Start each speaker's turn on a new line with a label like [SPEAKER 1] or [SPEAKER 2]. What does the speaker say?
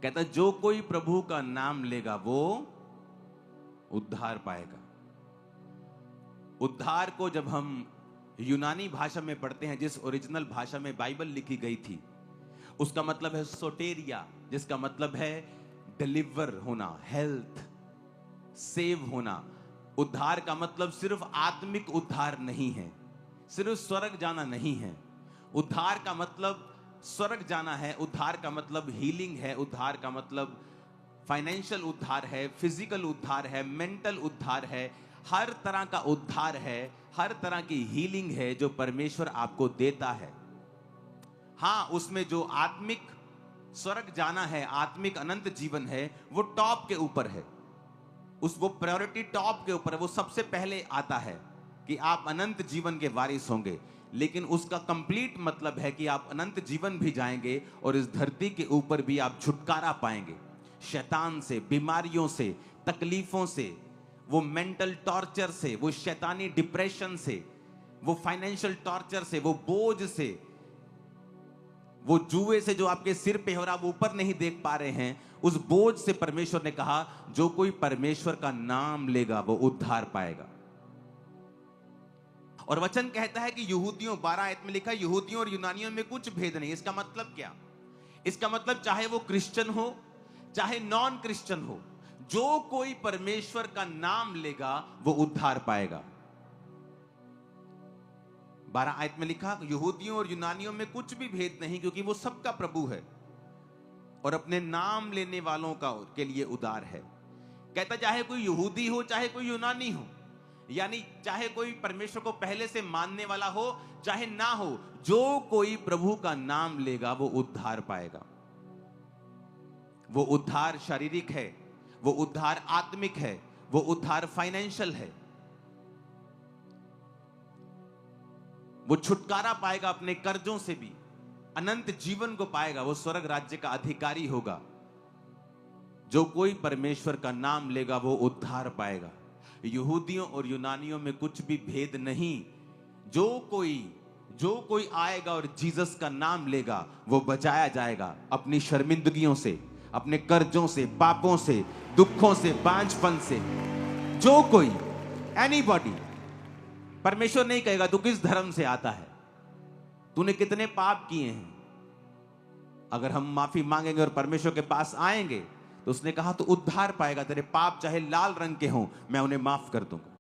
[SPEAKER 1] कहता जो कोई प्रभु का नाम लेगा वो उद्धार पाएगा। उद्धार को जब हम यूनानी भाषा में पढ़ते हैं, जिस ओरिजिनल भाषा में बाइबल लिखी गई थी, उसका मतलब है सोटेरिया, जिसका मतलब है डिलीवर होना, हेल्थ, सेव होना। उद्धार का मतलब सिर्फ आत्मिक उद्धार नहीं है, सिर्फ स्वर्ग जाना नहीं है। उद्धार का मतलब स्वर्ग जाना है, उद्धार का मतलब हीलिंग है, उद्धार का मतलब फाइनेंशियल उद्धार है, फिजिकल उद्धार है, मेंटल उद्धार है, हर तरह का उद्धार है, हर तरह की हीलिंग है जो परमेश्वर आपको देता है। हाँ, उसमें जो आत्मिक स्वर्ग जाना है, आत्मिक अनंत जीवन है, वो टॉप के ऊपर है, वो प्रायोरिटी टॉप के ऊपर है, वो सबसे पहले आता है कि आप अनंत जीवन के वारिस होंगे। लेकिन उसका कंप्लीट मतलब है कि आप अनंत जीवन भी जाएंगे और इस धरती के ऊपर भी आप छुटकारा पाएंगे शैतान से, बीमारियों से, तकलीफों से, वो मेंटल टॉर्चर से, वो शैतानी डिप्रेशन से, वो फाइनेंशियल टॉर्चर से, वो बोझ से, वो जुए से जो आपके सिर पे हो रहा, आप ऊपर नहीं देख पा रहे हैं, उस बोझ से परमेश्वर ने कहा जो कोई परमेश्वर का नाम लेगा वो उद्धार पाएगा। और वचन कहता है कि यहूदियों, 12 आयत में लिखा, यहूदियों और यूनानियों में कुछ भेद नहीं। इसका मतलब क्या? इसका मतलब चाहे वो क्रिश्चियन हो चाहे नॉन क्रिश्चियन हो, जो कोई परमेश्वर का नाम लेगा वो उद्धार पाएगा। 12 आयत में लिखा, यहूदियों और यूनानियों में कुछ भी भेद नहीं, क्योंकि वो सबका प्रभु है और अपने नाम लेने वालों का के लिए उदार है। कहता चाहे कोई यहूदी हो चाहे कोई यूनानी हो, यानी चाहे कोई परमेश्वर को पहले से मानने वाला हो चाहे ना हो, जो कोई प्रभु का नाम लेगा वो उद्धार पाएगा। वो उद्धार शारीरिक है, वो उद्धार आत्मिक है, वो उद्धार फाइनेंशियल है। वो छुटकारा पाएगा अपने कर्जों से भी, अनंत जीवन को पाएगा, वो स्वर्ग राज्य का अधिकारी होगा। जो कोई परमेश्वर का नाम लेगा वो उद्धार पाएगा। यहूदियों और यूनानियों में कुछ भी भेद नहीं। जो कोई आएगा और जीसस का नाम लेगा वो बचाया जाएगा अपनी शर्मिंदगियों से, अपने कर्जों से, पापों से, दुखों से, बांझपन से। जो कोई, एनीबॉडी। परमेश्वर नहीं कहेगा तू किस धर्म से आता है, तूने कितने पाप किए हैं। अगर हम माफी मांगेंगे और परमेश्वर के पास आएंगे तो उसने कहा तू उद्धार पाएगा, तेरे पाप चाहे लाल रंग के हों मैं उन्हें माफ कर दूंगा।